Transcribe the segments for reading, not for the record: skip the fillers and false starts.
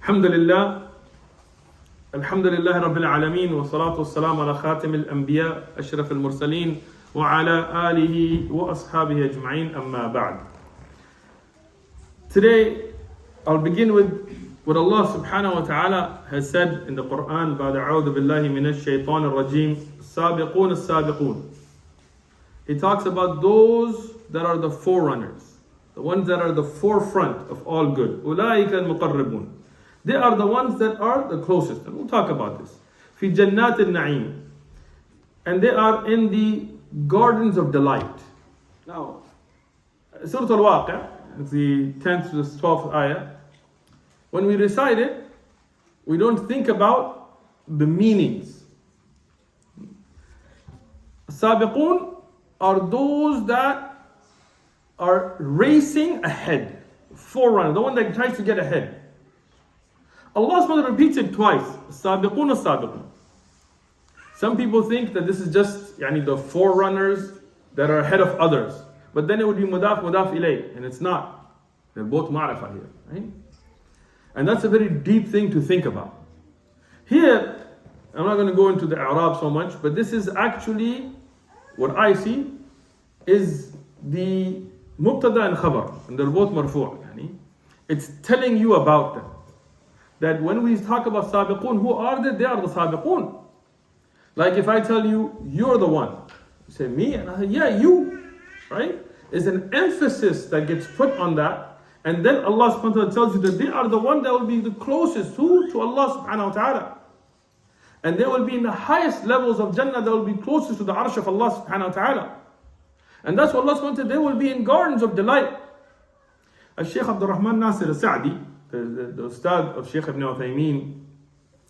الحمد لله الحمد لله رب العالمين والصلاة والسلام على خاتم الأنبياء أشرف المرسلين وعلى آله وأصحابه أجمعين أما بعد. Today I'll begin with what Allah subhanahu wa ta'ala has said in the Quran. بعد أعوذ بالله من الشيطان الرجيم السابقون السابقون. He talks about those that are the forerunners, the ones that are the forefront of all good. أولئك المقربون. They are the ones that are the closest. And we'll talk about this. في جنات النعيم. And they are in the gardens of delight. Now, Surah Al-Waqi', it's the 10th to the 12th ayah. When we recite it, we don't think about the meanings. Sabiqun are those that are racing ahead. Forerunner, the one that tries to get ahead. Allah SWT repeats it twice. Sabiqun as-sabiqun. Some people think that this is just the forerunners that are ahead of others. But then it would be mudaf ilay. And it's not. They're both ma'rifah here. Right? And that's a very deep thing to think about. Here, I'm not going to go into the i'rab so much, but this is actually, what I see, is the mubtada and khabar. And they're both marfu'. It's telling you about them. That when we talk about sabiqun, who are they? They are the sabiqun. Like if I tell you, you're the one. You say, me? And I say, yeah, you. Right? It's an emphasis that gets put on that. And then Allah subhanahu wa ta'ala tells you that they are the one that will be the closest to Allah subhanahu wa ta'ala. And they will be in the highest levels of Jannah, that will be closest to the arsh of Allah subhanahu wa ta'ala. And that's what Allah subhanahu wa ta'ala, they will be in gardens of delight. Shaykh Abdul Rahman Nasir al-Sa'di, the Ustad of Shaykh ibn Uthman,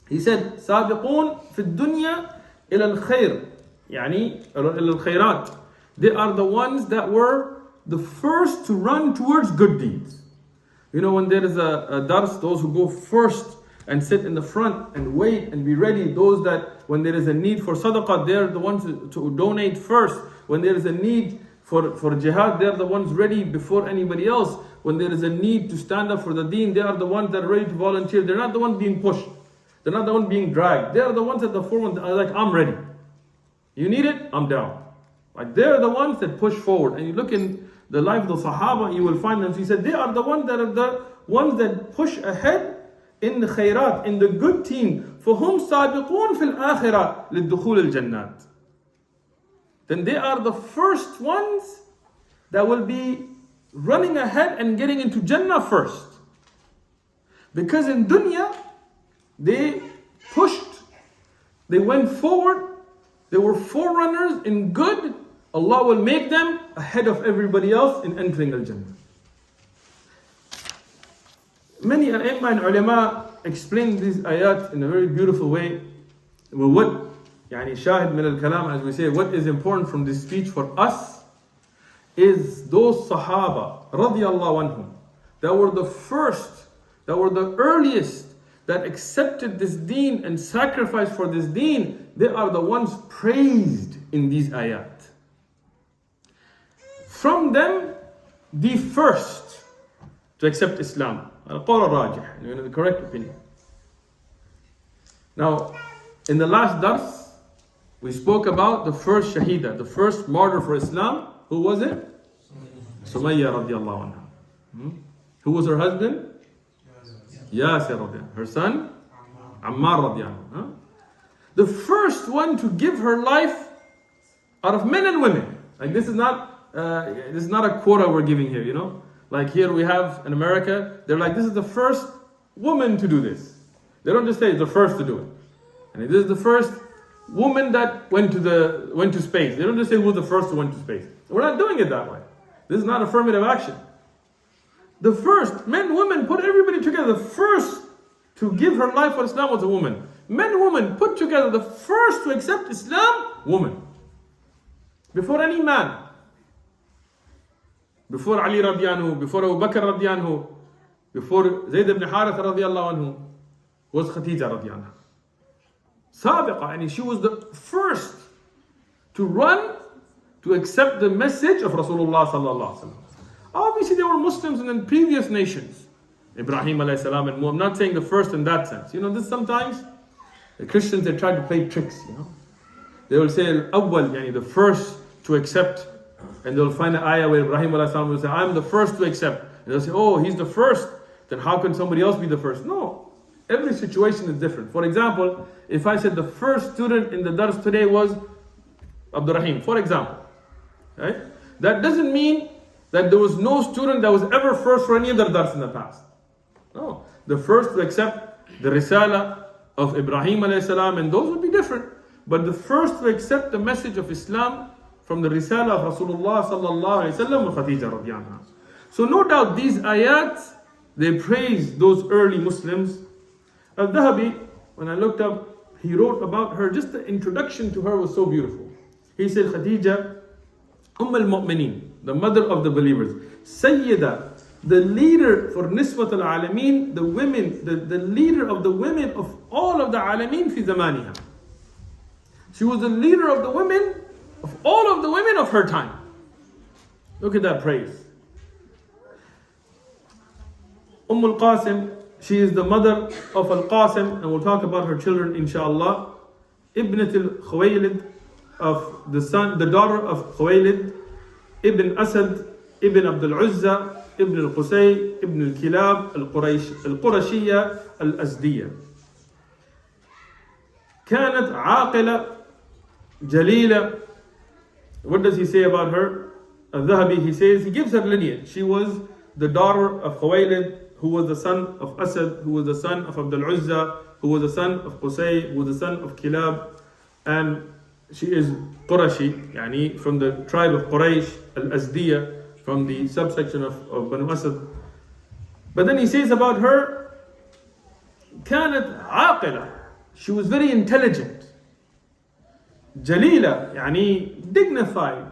he said, سابقون في الدنيا إلى الخير يعني إلى الخيرات. They are the ones that were the first to run towards good deeds. When there is a dars, those who go first and sit in the front and wait and be ready, those that when there is a need for sadaqah, they're the ones to donate first. When there is a need for jihad, they're the ones ready before anybody else. When there is a need to stand up for the deen, they are the ones that are ready to volunteer. They're not the ones being pushed. They're not the ones being dragged. They are the ones at the forefront that are like, I'm ready. You need it? I'm down. Like they're the ones that push forward. And you look in the life of the Sahaba, you will find them. So he said, they are the ones that push ahead in the khairat, in the good team. فَهُمْ سَابِقُونَ فِي الْآخِرَةِ لِلدُّخُولِ الْجَنَّاتِ. Then they are the first ones that will be running ahead and getting into Jannah first. Because in dunya, they pushed, they went forward, they were forerunners in good. Allah will make them ahead of everybody else in entering Al-Jannah. Many a'imma and ulama explain these ayat in a very beautiful way. Well, what shahid min al-kalam, as we say, what is important from this speech for us is those Sahaba radiyallahu anhum that were the first, that were the earliest, that accepted this deen and sacrificed for this deen. They are the ones praised in these ayat. From them, the first to accept Islam. Al-qawl al-rajih, the correct opinion. Now, in the last dars, we spoke about the first shaheeda, the first martyr for Islam. Who was it? Sumayya radiallahu anha. Who was her husband? Yasir radiallahu. Her son? Ammar radiallahu. The first one to give her life out of men and women. Like this is not a quota we're giving here, Like here we have in America, they're like, this is the first woman to do this. They don't just say it's the first to do it. And this is the first woman that went to space. They don't just say who's the first who went to space. We're not doing it that way. This is not affirmative action. The first, men, women, put everybody together. The first to give her life for Islam was a woman. Men, women, put together. The first to accept Islam, woman. Before any man. Before Ali radiallahu anhu, before Abu Bakr radiallahu anhu, before Zayd ibn Harith radiallahu anhu, was Khadijah radiallahu anha. Sabiqa, and she was the first to run to accept the message of Rasulullah sallallahu alaihi wasallam. Obviously, there were Muslims in the previous nations, Ibrahim alayhi salam and Muhammad. I'm not saying the first in that sense. This sometimes the Christians, they try to play tricks, They will say Awwal, yani the first to accept, and they'll find an ayah where Ibrahim alayhi salam will say, I'm the first to accept. And they'll say, oh, he's the first, then how can somebody else be the first? No, every situation is different. For example, if I said the first student in the dars today was Abdurrahim, for example, right? That doesn't mean that there was no student that was ever first for any other dars in the past. No, the first to accept the risala of Ibrahim alayhi salam, and those would be different. But the first to accept the message of Islam from the risala of Rasulullah sallallahu alayhi wa sallam wa Khadijah radiyallahu anha. So no doubt these ayat, they praise those early Muslims. Al-Dhahabi, when I looked up, he wrote about her, just the introduction to her was so beautiful. He said, Khadijah, al-Mu'mineen, the mother of the believers, Sayyida, the leader for Niswat al-Alameen, the women, the leader of the women of all of the Alameen fi zamaniha. She was the leader of the women, of all of the women of her time. Look at that praise. Al-Qasim, she is the mother of Al-Qasim, and we'll talk about her children inshallah. Ibnat al-Khuwaylid, of the daughter of Khuwaylid, Ibn Asad, Ibn Abdul Uzza, Ibn al-Qusay, Ibn al-Kilab, al-Qurashiyya, al-Azdiyya. كانت عاقلة جليلة. What does he say about her? Al-Dhahabi, he says, he gives her lineage. She was the daughter of Khuwaylid, who was the son of Asad, who was the son of Abdul Uzza, who was the son of Qusay, who was the son of Kilab, and she is Qurashi, yani from the tribe of Quraysh, al-Azdiyya, from the subsection of Banu Asad. But then he says about her, كانت عاقلة, she was very intelligent. Jalila, yani dignified.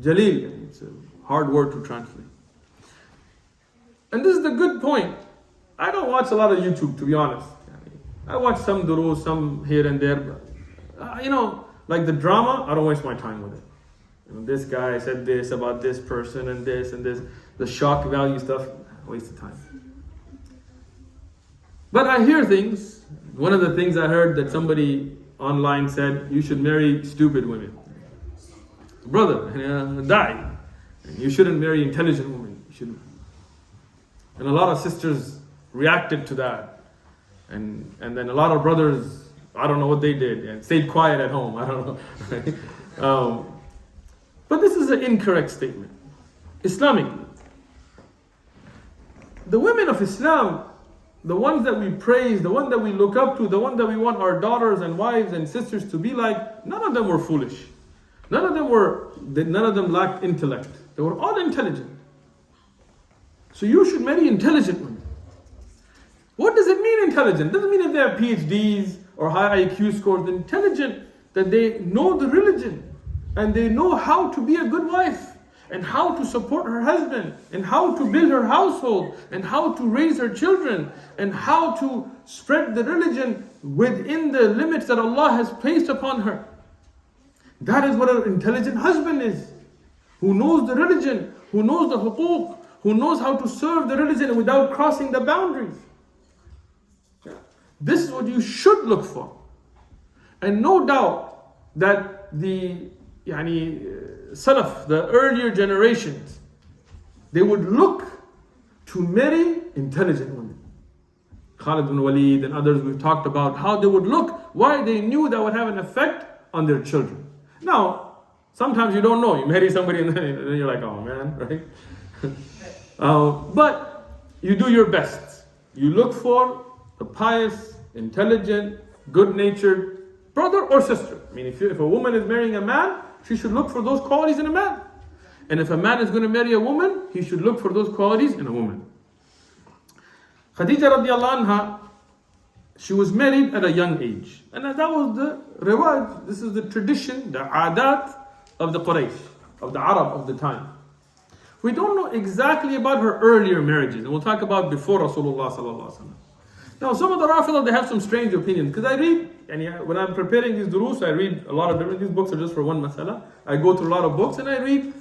Jalil, it's a hard word to translate. And this is the good point. I don't watch a lot of YouTube, to be honest. I watch some durus, some here and there. But, like the drama, I don't waste my time with it. This guy said this about this person and this. The shock value stuff, waste of time. But I hear things. One of the things I heard that somebody online said, you should marry stupid women. Brother, die. You shouldn't marry intelligent women. You shouldn't. And a lot of sisters reacted to that. And then a lot of brothers, I don't know what they did, and stayed quiet at home. I don't know. But this is an incorrect statement. Islamically, the women of Islam, the ones that we praise, the ones that we look up to, the ones that we want our daughters and wives and sisters to be like, none of them were foolish. None of them lacked intellect. They were all intelligent. So you should marry intelligent women. What does it mean intelligent? It doesn't mean that they have PhDs or high IQ scores. Intelligent, that they know the religion and they know how to be a good wife and how to support her husband and how to build her household and how to raise her children and how to spread the religion within the limits that Allah has placed upon her. That is what an intelligent husband is, who knows the religion, who knows the huquq, who knows how to serve the religion without crossing the boundaries. This is what you should look for. And no doubt that the Salaf, the earlier generations, they would look to marry intelligent women. Khalid bin Walid and others, we've talked about how they would look, why they knew that would have an effect on their children. Now, sometimes you don't know. You marry somebody and then you're like, oh man, right? But you do your best. You look for a pious, intelligent, good-natured brother or sister. I mean, if a woman is marrying a man, she should look for those qualities in a man. And if a man is going to marry a woman, he should look for those qualities in a woman. Khadijah radiallahu anha, she was married at a young age. And that was the riwaj. This is the tradition, the adat of the Quraysh, of the Arab of the time. We don't know exactly about her earlier marriages. And we'll talk about before Rasulullah sallallahu alaihi wasallam. Now, some of the Rafidah, they have some strange opinions. Because I read, and when I'm preparing these durus, I read a lot of different, these books are just for one masala. I go through a lot of books and I read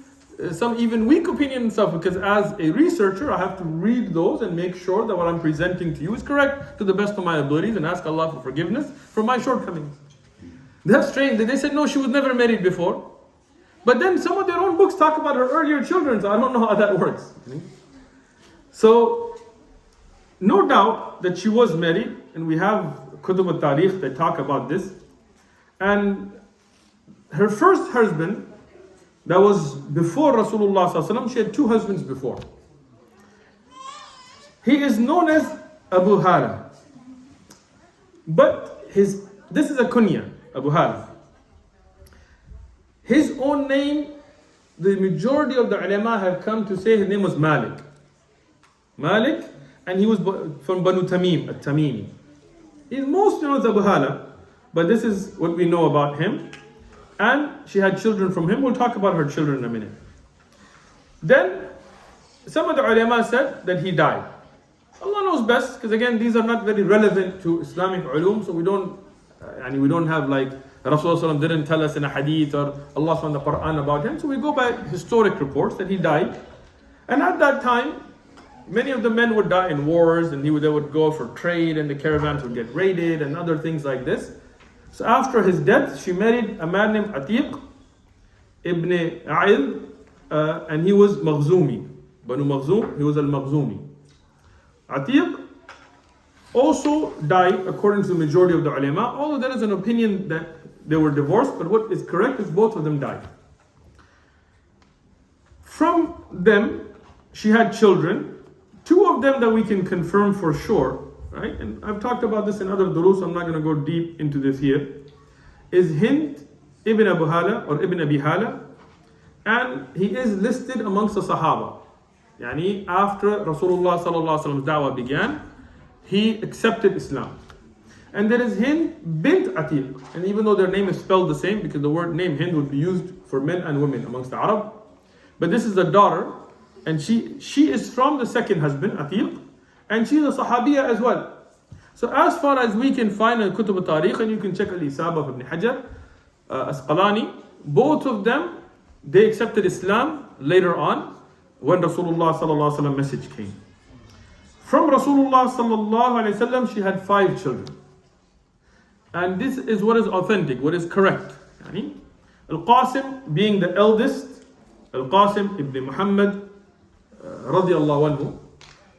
some even weak opinion and stuff, because as a researcher, I have to read those and make sure that what I'm presenting to you is correct to the best of my abilities and ask Allah for forgiveness for my shortcomings. That's strange. They said, no, she was never married before. But then some of their own books talk about her earlier children, so I don't know how that works. So, no doubt that she was married, and we have Kutub al-Tarikh that talk about this. And her first husband, that was before Rasulullah sallallahu alaihi wasallam, she had two husbands before. He is known as Abu Hala. But this is a kunya, Abu Hala. His own name, the majority of the ulama have come to say his name was Malik. Malik, and he was from Banu Tamim, at-Tamimi. He's most known as Abu Hala, but this is what we know about him. And she had children from him. We'll talk about her children in a minute. Then, some of the ulama said that he died. Allah knows best, because again, these are not very relevant to Islamic ulum, so we don't have like Rasulullah didn't tell us in a hadith or Allah in the Quran about him, so we go by historic reports that he died. And at that time, many of the men would die in wars, and they would go for trade, and the caravans would get raided, and other things like this. So after his death, she married a man named Atiq ibn A'il, and he was Makhzumi. Banu Makhzum, he was al-Makhzumi. Atiq also died according to the majority of the ulama, although there is an opinion that they were divorced, but what is correct is both of them died. From them, she had children, two of them that we can confirm for sure, right? And I've talked about this in other durus, I'm not going to go deep into this here, is Hind ibn Abu Hala or Ibn Abi Hala, and he is listed amongst the Sahaba. Yani after Rasulullah sallallahu alaihi wasallam's da'wah began, he accepted Islam. And there is Hind bint Atiq, and even though their name is spelled the same, because the word name Hind would be used for men and women amongst the Arab, but this is the daughter, and she is from the second husband, Atiq, and she's a Sahabiya as well. So as far as we can find in Kutub al-Tarikh, and you can check Al-Isaba of Ibn Hajar, Asqalani, both of them, they accepted Islam later on when Rasulullah sallallahu alaihi wasallam message came. From Rasulullah sallallahu alaihi wasallam, she had 5 children. And this is what is authentic, what is correct. Yani, Al-Qasim being the eldest, Al-Qasim ibn Muhammad radiyallahu anhu,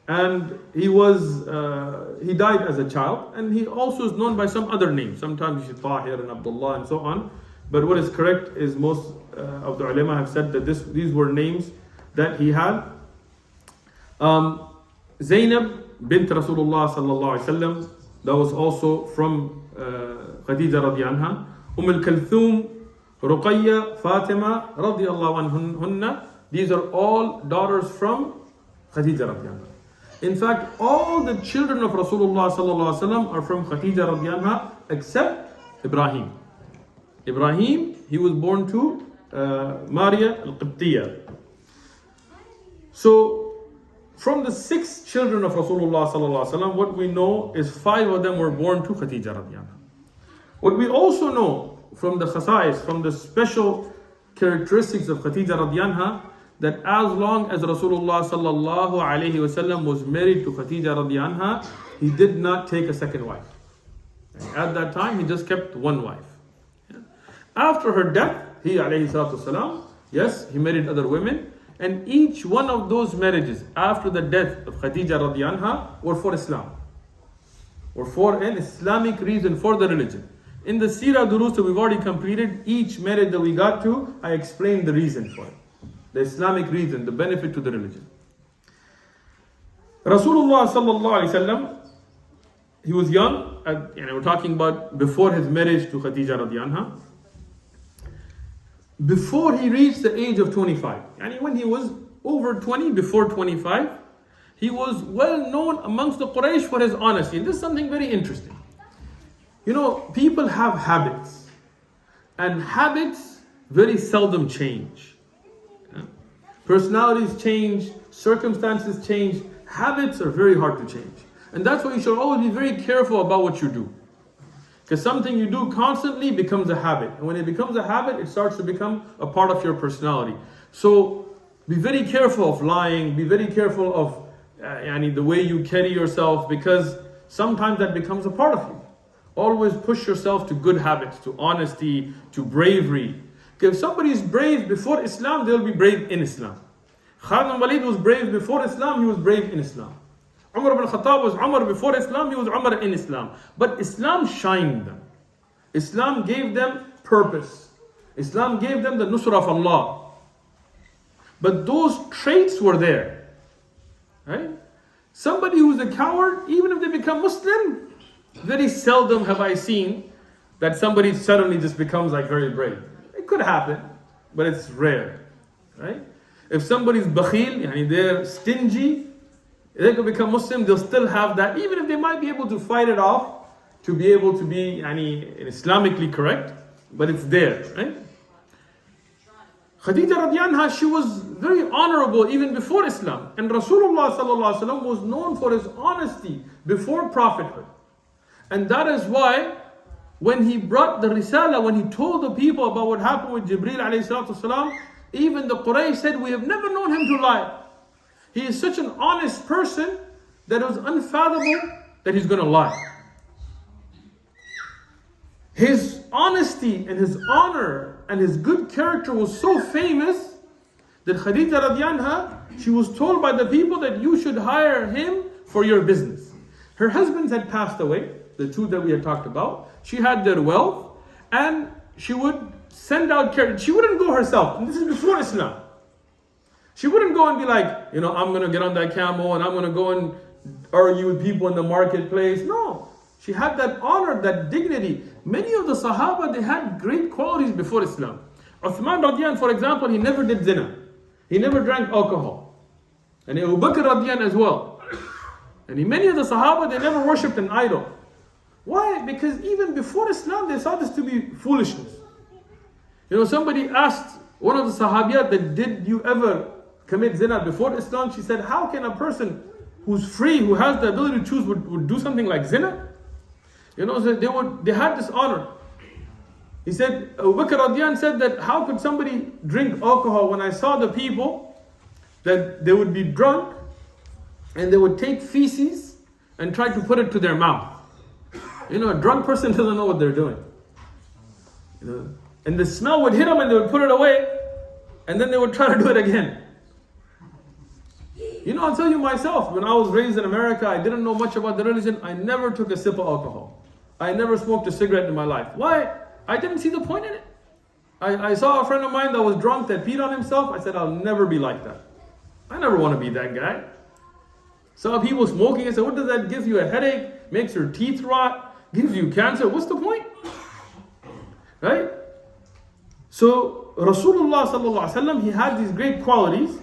and he died as a child, and he also is known by some other names. Sometimes he's Tahir and Abdullah and so on. But what is correct is most of the ulama have said that these were names that he had. Zainab bint Rasulullah sallallahu alaihi wasallam, that was also from Khadijah radiyallahu anha. Al-Kalthum, Ruqayya, Fatima radiyallahu anhunna. These are all daughters from Khadijah radiyallahu anha. In fact, all the children of Rasulullah sallallahu alaihi wasallam are from Khadijah radiyallahu anha except Ibrahim. Ibrahim, he was born to Maria al-Qibtiyya. So, from the 6 children of Rasulullah sallallahu alaihi wasallam, what we know is 5 of them were born to Khadijah radiyallahu anha. What we also know from the khasa'is, from the special characteristics of Khadijah radiyallahu anha, that as long as Rasulullah sallallahu alaihi wasallam was married to Khadijah radiyallahu anha, he did not take a second wife. And at that time, he just kept one wife. After her death, he alayhi salatu wasalam, yes, he married other women, and each one of those marriages after the death of Khadijah radiyallahu anha were for Islam, or for an Islamic reason for the religion. In the Seerah Durus that we've already completed, each marriage that we got to, I explained the reason for it. The Islamic reason, the benefit to the religion. Rasulullah sallallahu alaihi wasallam, he was young, we're talking about before his marriage to Khadijah radiyallahu anha. Before he reached the age of 25, and when he was over 20, before 25, he was well known amongst the Quraysh for his honesty. And this is something very interesting. You know, people have habits, and habits very seldom change. Personalities change, circumstances change, habits are very hard to change. And that's why you should always be very careful about what you do. Because something you do constantly becomes a habit. And when it becomes a habit, it starts to become a part of your personality. So Be very careful of lying. Be very careful of the way you carry yourself, because sometimes that becomes a part of you. Always push yourself to good habits, to honesty, to bravery. If somebody is brave before Islam, they'll be brave in Islam. Khalid bin Walid was brave before Islam, he was brave in Islam. Umar ibn Khattab was Umar before Islam, he was Umar in Islam. But Islam shined them. Islam gave them purpose. Islam gave them the nusrah of Allah. But those traits were there. Right? Somebody who's a coward, even if they become Muslim, very seldom have I seen that somebody suddenly just becomes like very brave. It could happen, but it's rare. Right? If somebody's bakhil, they're stingy, they could become Muslim, they'll still have that, even if they might be able to fight it off, to be able to be Islamically correct, but it's there, right? Khadijah radiallahu anha, she was very honorable even before Islam. And Rasulullah sallallahu alaihi wasallam was known for his honesty before prophethood. And that is why when he brought the Risala, when he told the people about what happened with Jibreel alayhi salatu wasalam, even the Quraysh said, we have never known him to lie. He is such an honest person that it was unfathomable that he's going to lie. His honesty and his honor and his good character was so famous that Khadijah radiallahu anha, she was told by the people that you should hire him for your business. Her husbands had passed away, the two that we had talked about. She had their wealth, and she would send out carriages. She wouldn't go herself, and this is before Islam. She wouldn't go and be like, I'm going to get on that camel and I'm going to go and argue with people in the marketplace. No. She had that honor, that dignity. Many of the Sahaba, they had great qualities before Islam. Uthman radiyan, for example, he never did zina. He never drank alcohol. And Abu Bakr radiyan as well. And many of the Sahaba, they never worshipped an idol. Why? Because even before Islam, they saw this to be foolishness. Somebody asked one of the Sahabiyat that, did you ever commit zina before Islam? She said, how can a person who's free, who has the ability to choose, would do something like zina? So they had this honor. He said, Abu Bakr radiyan said that, how could somebody drink alcohol when I saw the people that they would be drunk and they would take feces and try to put it to their mouth. A drunk person doesn't know what they're doing. And the smell would hit them and they would put it away and then they would try to do it again. I'll tell you myself, when I was raised in America, I didn't know much about the religion. I never took a sip of alcohol. I never smoked a cigarette in my life. Why? I didn't see the point in it. I saw a friend of mine that was drunk, that peed on himself. I said, I'll never be like that. I never want to be that guy. Saw people smoking. I said, what does that give you? A headache? Makes your teeth rot? Gives you cancer? What's the point? Right? So Rasulullah sallallahu alaihi wasallam, he had these great qualities.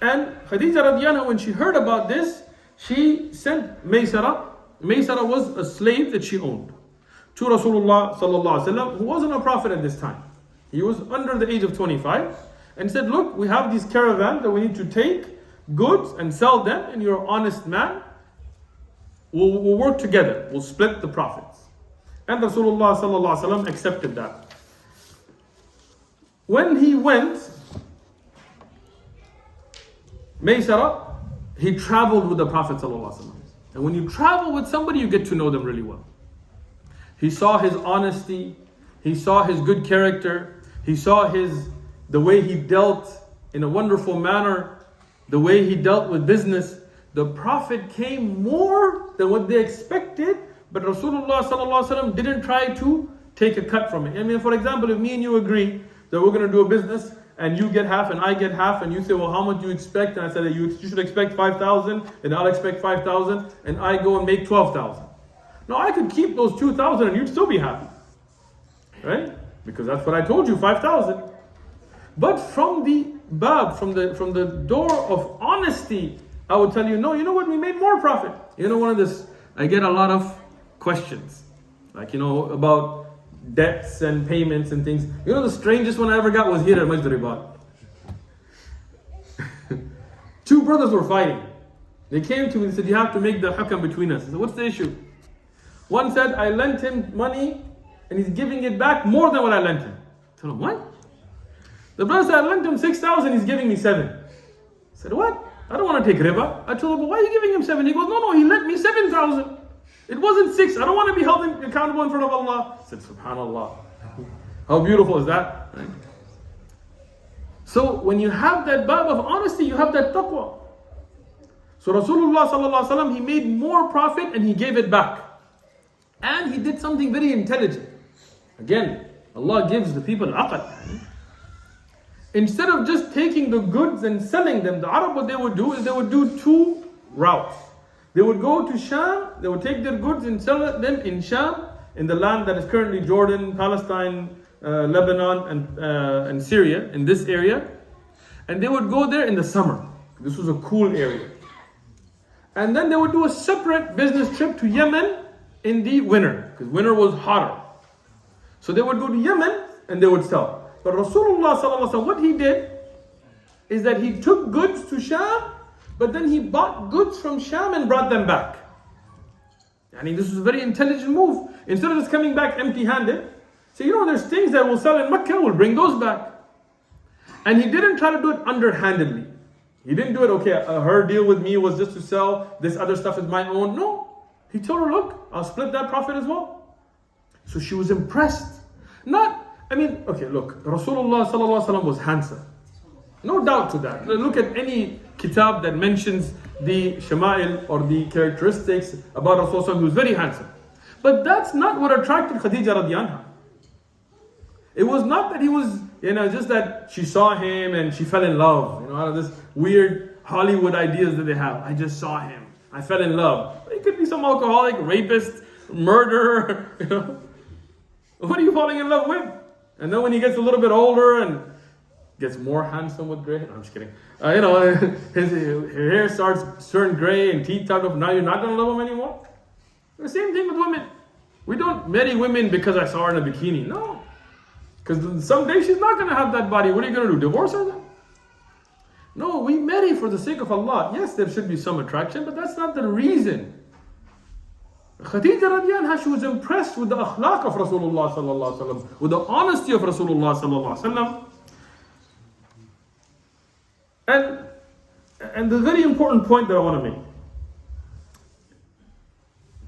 And Khadijah radiallahu anha, when she heard about this, she sent Maysara. Maysara was a slave that she owned to Rasulullah sallallahu alaihi wasallam, who wasn't a prophet at this time. He was under the age of 25, and said, look, we have these caravans that we need to take goods and sell them, and you're an honest man. We'll work together. We'll split the profits. And Rasulullah sallallahu alaihi wasallam accepted that. When he went, Maysara, he traveled with the Prophet ﷺ. And when you travel with somebody, you get to know them really well. He saw his honesty, he saw his good character, he saw the way he dealt in a wonderful manner, the way he dealt with business. The Prophet came more than what they expected, but Rasulullah ﷺ didn't try to take a cut from it. For example, if me and you agree that we're going to do a business, and you get half and I get half, and you say, well, how much do you expect? And I said, you should expect 5,000, and I'll expect 5,000, and I go and make 12,000. Now I could keep those 2,000 and you'd still be happy. Right? Because that's what I told you, 5,000. But from the bab, from the door of honesty, I would tell you, no, you know what, we made more profit. One of this, I get a lot of questions. About debts and payments and things. The strangest one I ever got was here at Masjid Ribat. Two brothers were fighting. They came to me and said, you have to make the hukam between us. I said, what's the issue? One said, I lent him money and he's giving it back more than what I lent him. I told him, what? The brother said, I lent him 6,000, he's giving me 7. said, what? I don't want to take riba. I told him, but why are you giving him 7? He goes, no, he lent me 7,000. It wasn't 6. I don't want to be held accountable in front of Allah. I said, subhanallah. How beautiful is that? Right? So when you have that bab of honesty, you have that taqwa. So Rasulullah sallallahu alaihi wasallam, he made more profit and he gave it back. And he did something very intelligent. Again, Allah gives the people aql. Instead of just taking the goods and selling them, the Arab, what they would do is they would do 2 routes. They would go to Sham, they would take their goods and sell them in Sham, in the land that is currently Jordan, Palestine, Lebanon, and Syria, in this area. And they would go there in the summer. This was a cool area. And then they would do a separate business trip to Yemen in the winter, because winter was hotter. So they would go to Yemen and they would sell. But Rasulullah sallallahu alaihi wasallam, what he did is that he took goods to Sham, but then he bought goods from Sham and brought them back. I mean, this was a very intelligent move. Instead of just coming back empty-handed, so there's things that we'll sell in Mecca, we'll bring those back. And he didn't try to do it underhandedly. He didn't do it, okay, her deal with me was just to sell, this other stuff is my own. No. He told her, look, I'll split that profit as well. So she was impressed. Look, Rasulullah sallallahu alaihi wasallam was handsome. No doubt to that. Look at any kitab that mentions the shama'il or the characteristics about Rasulullah, who was very handsome. But that's not what attracted Khadijah radiyallahu anha. It was not that he was, just that she saw him and she fell in love. Out of this weird Hollywood ideas that they have. I just saw him. I fell in love. He could be some alcoholic, rapist, murderer. What are you falling in love with? And then when he gets a little bit older and gets more handsome with gray. No, I'm just kidding. His hair starts turning gray and teeth start up. Now you're not going to love him anymore? The same thing with women. We don't marry women because I saw her in a bikini. No. Because someday she's not going to have that body. What are you going to do? Divorce her then? No, we marry for the sake of Allah. Yes, there should be some attraction, but that's not the reason. Khadijah radiyallahu anha, she was impressed with the akhlaq of Rasulullah sallallahu alaihi wasallam, with the honesty of Rasulullah sallallahu alaihi wasallam. And the very important point that I want to make.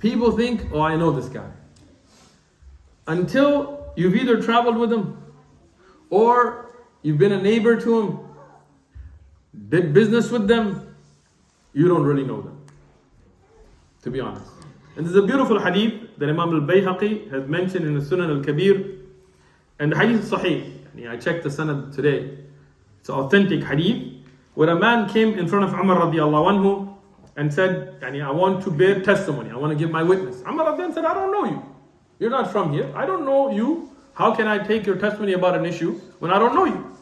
People think, oh, I know this guy. Until you've either traveled with him, or you've been a neighbor to him, did business with them, you don't really know them, to be honest. And there's a beautiful hadith that Imam al-Bayhaqi has mentioned in the Sunan al-Kabir. And the hadith is sahih. I checked the sanad today. It's an authentic hadith. Where a man came in front of Umar radiallahu anhu and said, I want to bear testimony. I want to give my witness. Umar radiallahu anhu said, I don't know you. You're not from here. I don't know you. How can I take your testimony about an issue when I don't know you?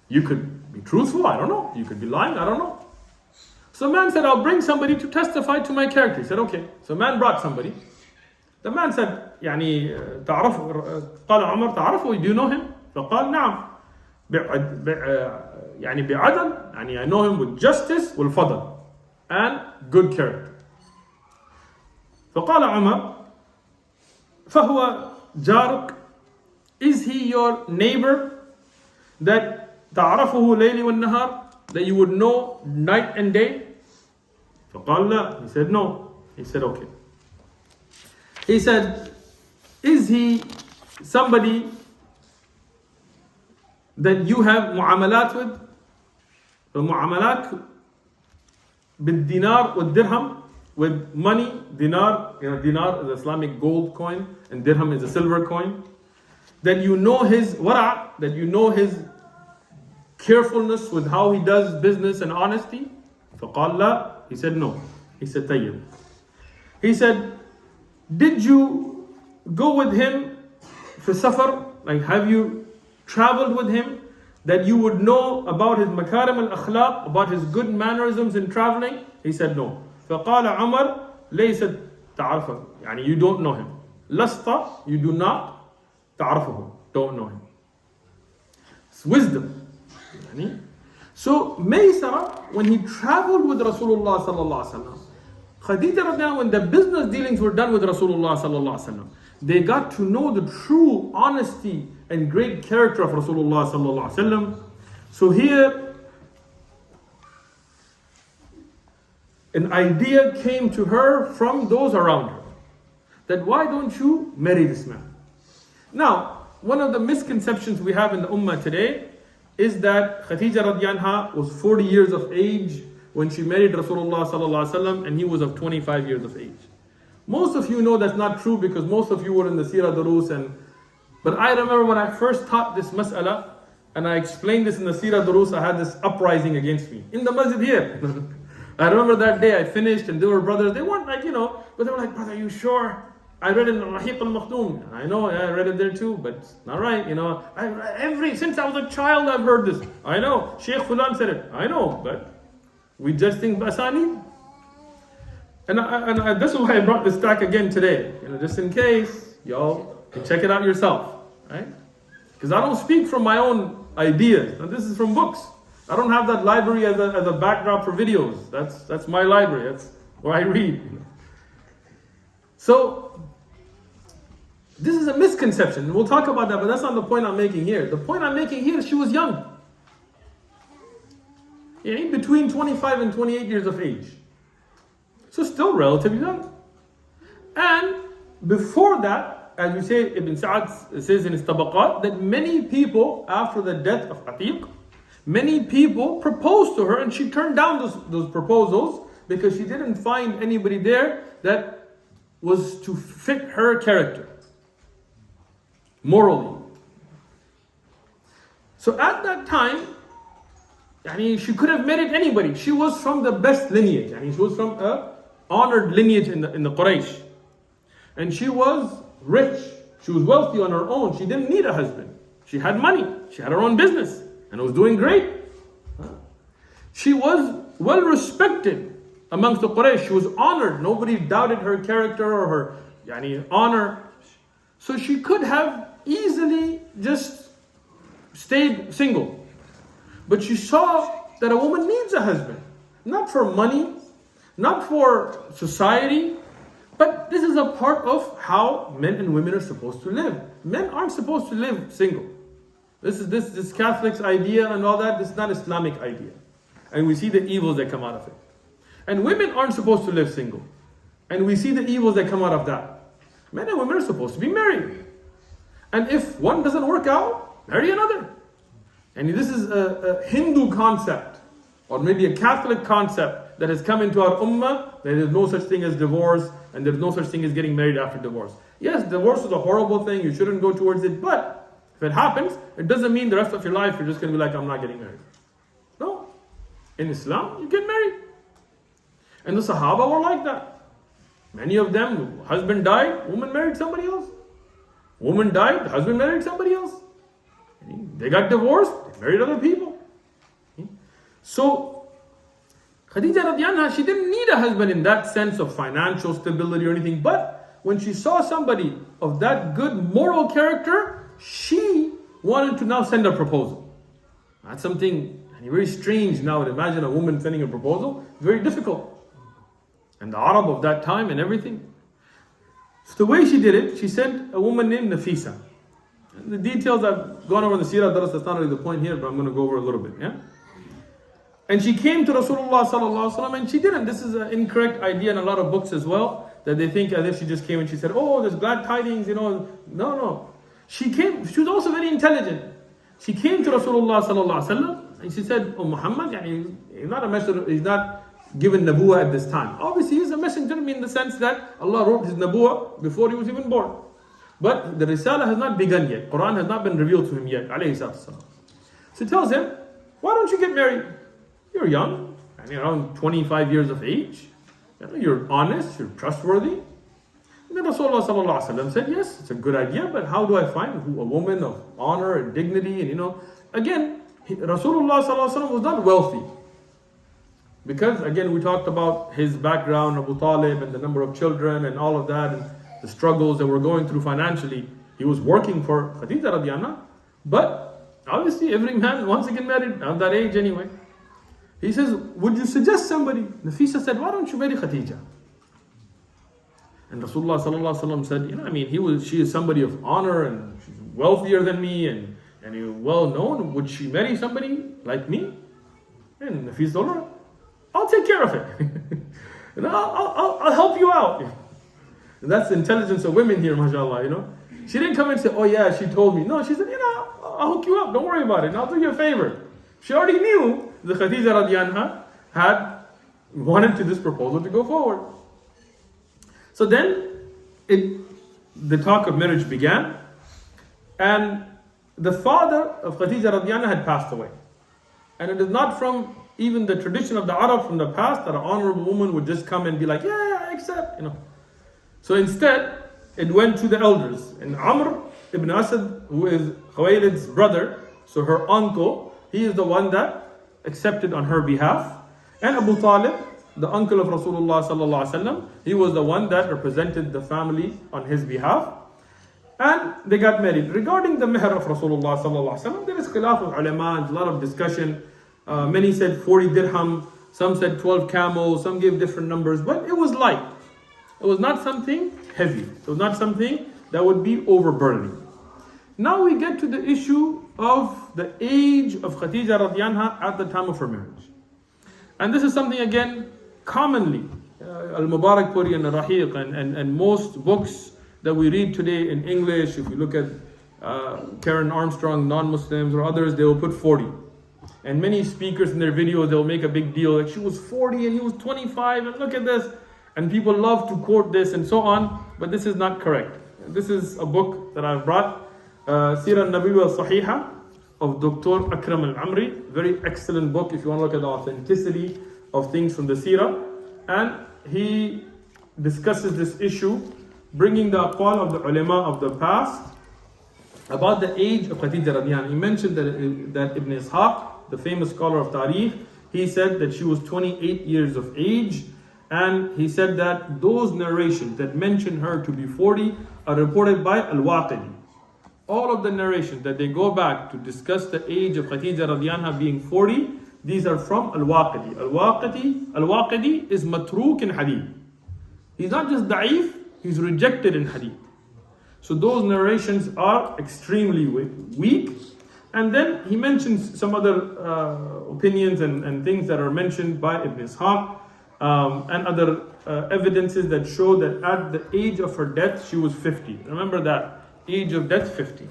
You could be truthful. I don't know. You could be lying. I don't know. So man said, I'll bring somebody to testify to my character. He said, okay. So man brought somebody. The man said, تعرف قال عمر تعرفه, do you know him? فقال نعم. بعدل, I know him with justice والفضل and good character. فقال عمر فهو جارك, is he your neighbor that تعرفه ليل والنهار, that you would know night and day? فقال لا. He said no. He said okay. He said, is he somebody that you have mu'amalat with? The mu'amalat بالدينار والدرهم, with money. Dinar is Islamic gold coin, and dirham is a silver coin. That you know his wara', that you know his carefulness with how he does business and honesty. فقال لا. He said no. He said طيب. He said, did you go with him for safar? Have you traveled with him that you would know about his makarim al-akhlaq, about his good mannerisms in traveling? He said no. فقال عمر ليست تعرفه, you don't know him. لست, you do not. تعرفه, don't know him. It's wisdom. So Maysara, when he traveled with Rasulullah sallallahu alaihi wasallam, Khadijah radiyallahu, when the business dealings were done with Rasulullah sallallahu alaihi wasallam, they got to know the true honesty and great character of Rasulullah sallallahu alaihi wasallam. So here, an idea came to her from those around her that why don't you marry this man? Now, one of the misconceptions we have in the ummah today is that Khadijah radiallahu anha was 40 years of age when she married Rasulullah sallallahu alaihi wasallam, and he was of 25 years of age. Most of you know that's not true because most of you were in the Sirah Durus, but I remember when I first taught this mas'ala and I explained this in the Sirah Durus, I had this uprising against me in the masjid here. I remember that day I finished and there were brothers, they weren't like, but they were like, brother, are you sure? I read it in Rahiq al-Makhdum. I know, I read it there too, but it's not right, since I was a child I've heard this. I know, Shaykh Fulan said it. I know, but we just think Basani. And this is why I brought this stack again today, just in case y'all can check it out yourself, right? Because I don't speak from my own ideas. Now, this is from books. I don't have that library as a backdrop for videos. That's my library. That's where I read. So this is a misconception. We'll talk about that, but that's not the point I'm making here. The point I'm making here is she was young. Between 25 and 28 years of age. So still relatively young. And before that, as we say, Ibn Sa'ad says in his Tabaqat, that many people, after the death of Atiq, many people proposed to her and she turned down those proposals because she didn't find anybody there that was to fit her character, morally. So at that time, she could have married anybody. She was from the best lineage. She was from a honored lineage in the Quraysh. And she was rich. She was wealthy on her own. She didn't need a husband. She had money. She had her own business. And was doing great. She was well respected amongst the Quraysh. She was honored. Nobody doubted her character or her honor. So she could have easily just stayed single. But she saw that a woman needs a husband. Not for money, not for society, but this is a part of how men and women are supposed to live. Men aren't supposed to live single. This Catholic's idea and all that, this is not Islamic idea. And we see the evils that come out of it. And women aren't supposed to live single. And we see the evils that come out of that. Men and women are supposed to be married. And if one doesn't work out, marry another. And this is a Hindu concept, or maybe a Catholic concept that has come into our ummah, that there's no such thing as divorce, and there's no such thing as getting married after divorce. Yes, divorce is a horrible thing, you shouldn't go towards it, but if it happens, it doesn't mean the rest of your life you're just going to be like, I'm not getting married. No. In Islam, you get married. And the Sahaba were like that. Many of them, husband died, woman married somebody else. Woman died, husband married somebody else. They got divorced, they married other people. So, Khadijah radiallahu anha, she didn't need a husband in that sense of financial stability or anything, but when she saw somebody of that good moral character, she wanted to now send a proposal. That's something very strange now to imagine a woman sending a proposal. Very difficult. And the Arab of that time and everything. So the way she did it, she sent a woman named Nafisa. And the details I've gone over in the Sirah Daras, that's not really the point here, but I'm going to go over a little bit. And she came to Rasulullah sallallahu alaihi wasallam, and she didn't. This is an incorrect idea in a lot of books as well, that they think as if she just came and she said, oh, there's glad tidings, No. She came, she was also very intelligent. She came to Rasulullah sallallahu alaihi wasallam, and she said, oh, Muhammad, he's not a messenger, he's not given nabuwa at this time. Obviously, he's a messenger in the sense that Allah wrote his nabuwa before he was even born. But the Risala has not begun yet. Quran has not been revealed to him yet. So he tells him, why don't you get married? You're young, around 25 years of age. You're honest, you're trustworthy. And then Rasulullah sallallahu alaihi wasallam said, yes, it's a good idea, but how do I find a woman of honor and dignity? And again, Rasulullah sallallahu alaihi wasallam was not wealthy. Because again, we talked about his background, Abu Talib, and the number of children and all of that, and the struggles that we're going through financially. He was working for Khadijah radiallahu anha, but obviously every man wants to get married at that age anyway. He says, would you suggest somebody? Nafisa said, why don't you marry Khadijah? And Rasulullah sallallahu alaihi wasallam said, she is somebody of honor and she's wealthier than me and well known. Would she marry somebody like me? And Nafisa told her, I'll take care of it. I'll help you out. And that's the intelligence of women here, mashallah, She didn't come and say, oh yeah, she told me. No, she said, I'll hook you up. Don't worry about it. And I'll do you a favor. She already knew that Khadijah radiallahu anha had wanted to this proposal to go forward. So then the talk of marriage began, and the father of Khadijah radiallahu anha had passed away. And it is not from even the tradition of the Arab from the past that an honorable woman would just come and be like, yeah, I accept, So instead, it went to the elders. And Amr ibn Asad, who is Khuwaylid's brother, so her uncle, he is the one that accepted on her behalf. And Abu Talib, the uncle of Rasulullah sallallahu alaihi wasallam, he was the one that represented the family on his behalf. And they got married. Regarding the mehr of Rasulullah sallallahu alaihi wasallam, there is khilaf of ulama, a lot of discussion. Many said 40 dirham, some said 12 camels, some gave different numbers, but it was light. It was not something heavy. It was not something that would be overburdening. Now we get to the issue of the age of Khadijah radiallahu anha at the time of her marriage. And this is something again, commonly, Al-Mubarak Puri and Al-Rahiq and most books that we read today in English, if you look at Karen Armstrong, non-Muslims or others, they will put 40. And many speakers in their videos, they'll make a big deal, like she was 40 and he was 25 and look at this. And people love to quote this and so on, but this is not correct. This is a book that I've brought, Sirah Nabiyya Sahiha of Dr. Akram Al-Amri. Very excellent book if you want to look at the authenticity of things from the Sirah. And he discusses this issue, bringing the aqwal of the ulama of the past about the age of Khadijah radiallahu anha. He mentioned that Ibn Ishaq, the famous scholar of Tariq, he said that she was 28 years of age. And he said that those narrations that mention her to be 40 are reported by Al-Waqidi. All of the narrations that they go back to discuss the age of Khadijah radiallahu anha being 40, these are from Al-Waqidi. Al-Waqidi is matruk in hadith. He's not just da'if, he's rejected in hadith. So those narrations are extremely weak. And then he mentions some other opinions and things that are mentioned by Ibn Ishaq. And other evidences that show that at the age of her death, she was 50. Remember that, age of death 50.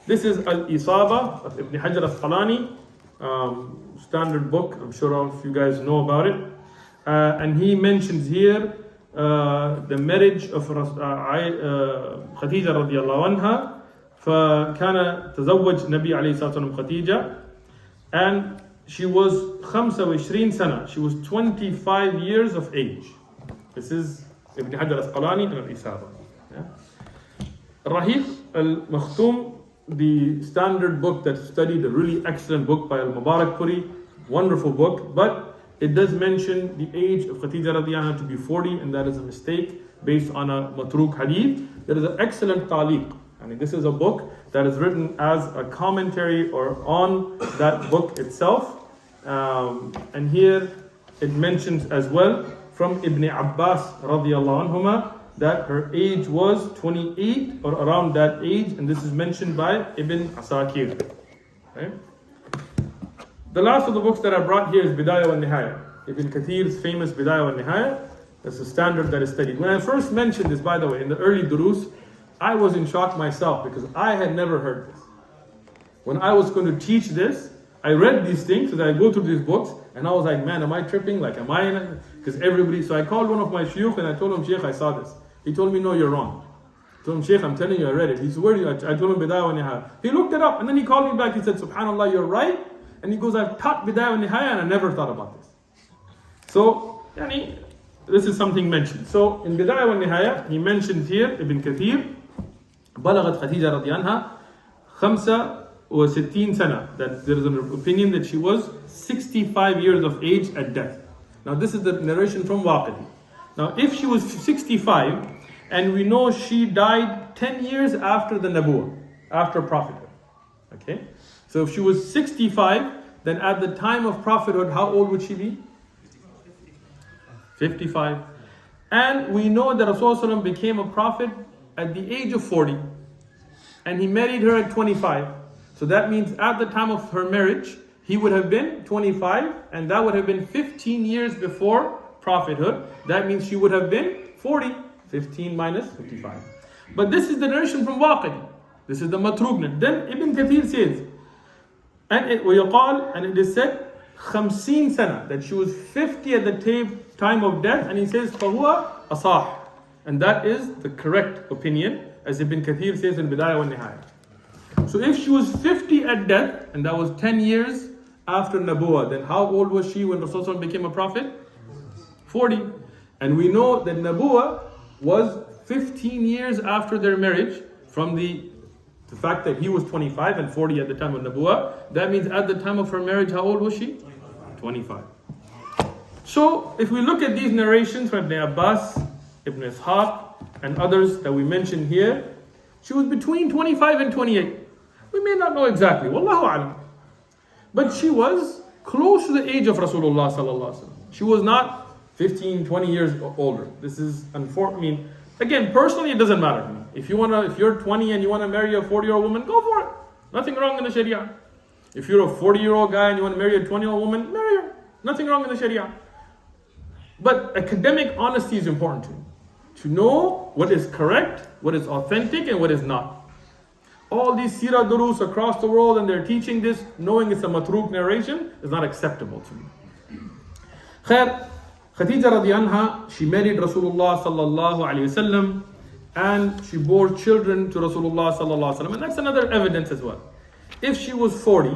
This is Al-Isaba of Ibn Hajar al-Asqalani, standard book, I'm sure all of you guys know about it. And he mentions here the marriage of Khadijah radiallahu anha. فكان تزوج نبي عليه الصلاة والسلام خديجة, and she was 25 سنة. She was 25 years of age. This is Ibn Hajar al-Asqalani and Al-Isaba. Rahiq al-Makhtum, the standard book that studied, a really excellent book by Al-Mubarak Puri, wonderful book, but it does mention the age of Khadijah radiallahu anha to be 40, and that is a mistake based on a matruk hadith. There is an excellent taliq. I mean, this is a book that is written as a commentary or on that book itself. And here it mentions as well from Ibn Abbas radiallahu anhuma that her age was 28 or around that age, and this is mentioned by Ibn Asakir. Okay? The last of the books that I brought here is Bidayah wa Nihaya. Ibn Kathir's famous Bidayah wa Nihaya. That's a standard that is studied. When I first mentioned this, by the way, in the early durus, I was in shock myself because I had never heard this. When I was going to teach this, I read these things, so that I go through these books, and I was like, man, am I tripping? Like, am I in it? Because everybody, so I called one of my shuyukh and I told him, Shaykh, I saw this. He told me, no, you're wrong. I told him, Shaykh, I'm telling you, I read it. He said, where do you? I told him, Bidayah wa Nihaya. He looked it up, and then he called me back. He said, Subhanallah, you're right. And he goes, I've taught Bidayah wa Nihaya, and I never thought about this. So, this is something mentioned. So, in Bidayah wa Nihaya, he mentions here, Ibn Kathir, بلغت خديجة رضي عنها 65 سنة, that there is an opinion that she was 65 years of age at death. Now this is the narration from Waqidi. Now if she was 65, and we know she died 10 years after the Nabuwah, after prophethood. Okay? So if she was 65, then at the time of prophethood, how old would she be? 55. And we know that Rasulullah became a prophet at the age of 40, and he married her at 25. So that means at the time of her marriage, he would have been 25, and that would have been 15 years before prophethood, that means she would have been 40. 15 minus 55. But this is the narration from Waqidi. This is the Matrugna. Then Ibn Kathir says, and it is said, 50 sana, that she was 50 at the time of death, and he says, فَهُوَ أَصَاحٌ. And that is the correct opinion, as Ibn Kathir says in Bidayah wa Nihayah. So if she was 50 at death, and that was 10 years after Nabuwah, then how old was she when Rasulullah became a prophet? 40. And we know that Nabuwah was 15 years after their marriage, from the fact that he was 25 and 40 at the time of Nabuwah. That means at the time of her marriage, how old was she? 25. So if we look at these narrations from Ibn Abbas, Ibn Ishaq, and others that we mentioned here, she was between 25 and 28. We may not know exactly, Wallahu a'lam. But she was close to the age of Rasulullah sallallahu alaihi wasallam. She was not 15, 20 years older. This is unfortunate. Again, personally, it doesn't matter to me. If you're 20 and you want to marry a 40-year-old woman, go for it. Nothing wrong in the Sharia. If you're a 40-year-old guy and you want to marry a 20-year-old woman, marry her. Nothing wrong in the Sharia. But academic honesty is important to know what is correct, what is authentic, and what is not. All these seerah durus across the world, and they're teaching this, knowing it's a matruk narration, is not acceptable to me. Khair. Khadijah radiallahu anha, she married Rasulullah sallallahu alayhi wasallam, and she bore children to Rasulullah sallallahu alayhi wasallam. And that's another evidence as well. If she was 40,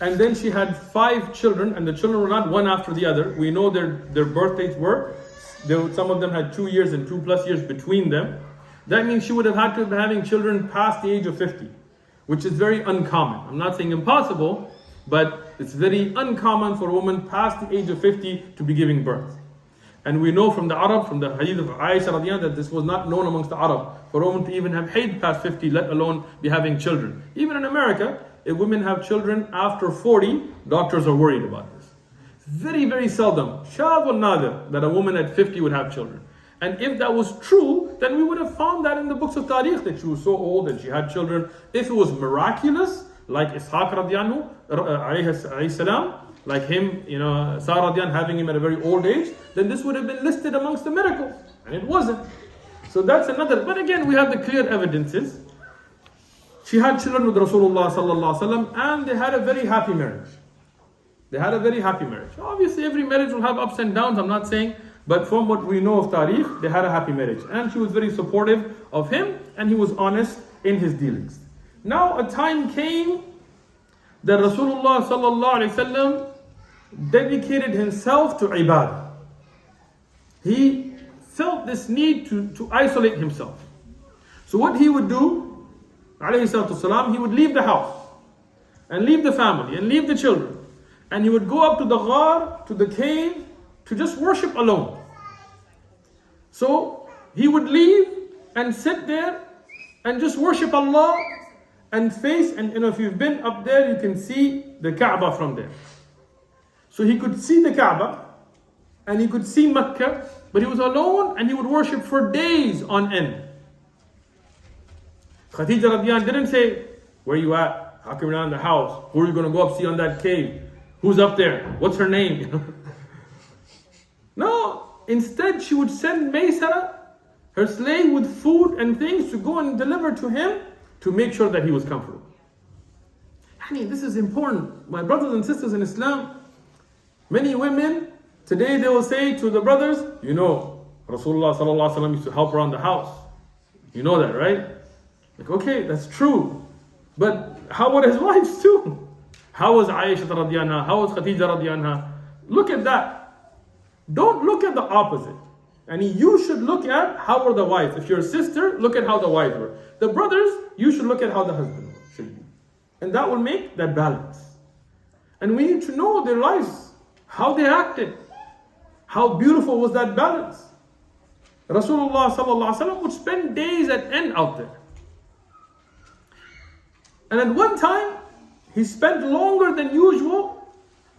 and then she had 5 children, and the children were not one after the other, we know their birth dates were, some of them had 2 years and 2+ years between them. That means she would have had to be having children past the age of 50, which is very uncommon. I'm not saying impossible, but it's very uncommon for a woman past the age of 50 to be giving birth. And we know from the Arab, from the hadith of Aisha radiallahu anha, that this was not known amongst the Arab, for a woman to even have haid past 50, let alone be having children. Even in America, if women have children after 40, doctors are worried about this. It's very, very seldom, shad wal nadir, that a woman at 50 would have children. And if that was true, then we would have found that in the books of Tariq, that she was so old that she had children. If it was miraculous, like Ishaq radiallahu alayhi salam, like him, Sarah radiallahu having him at a very old age, then this would have been listed amongst the miracles. And it wasn't. So that's another. But again, we have the clear evidences. She had children with Rasulullah sallallahu alaihi wasallam, and they had a very happy marriage. Obviously, every marriage will have ups and downs, I'm not saying, but from what we know of Tariq, they had a happy marriage. And she was very supportive of him, and he was honest in his dealings. Now a time came that Rasulullah sallallahu alaihi wasallam dedicated himself to ibadah. He felt this need to isolate himself. So what he would do, alayhi salatu wasalam, he would leave the house, and leave the family, and leave the children. And he would go up to the ghar, to the cave, to just worship alone. So he would leave and sit there and just worship Allah and face, and if you've been up there, you can see the Kaaba from there. So he could see the Kaaba and he could see Mecca, but he was alone and he would worship for days on end. Khadijah radiallahu anha didn't say, "Where are you at? How come you're not in the house? Who are you going to go up see on that cave? Who's up there? What's her name?" No, instead she would send Maysara, her slave, with food and things to go and deliver to him to make sure that he was comfortable. This is important. My brothers and sisters in Islam, many women, today they will say to the brothers, Rasulullah sallallahu alaihi wasallam used to help around the house. You know that, right? Like, okay, that's true. But how about his wives too? How was Aisha radiallahu anha? How was Khadijah radiallahu anha? Look at that. Don't look at the opposite. You should look at how were the wives. If you're a sister, look at how the wives were. The brothers, you should look at how the husband should be. And that will make that balance. And we need to know their lives, how they acted. How beautiful was that balance. Rasulullah sallallahu alaihi wasallam would spend days at end out there. And at one time, he spent longer than usual.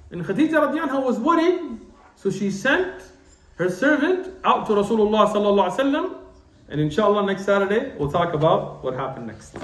And Khadijah radiallahu anha was worried. So she sent her servant out to Rasulullah sallallahu alaihi wasallam. And inshallah next Saturday, we'll talk about what happened next.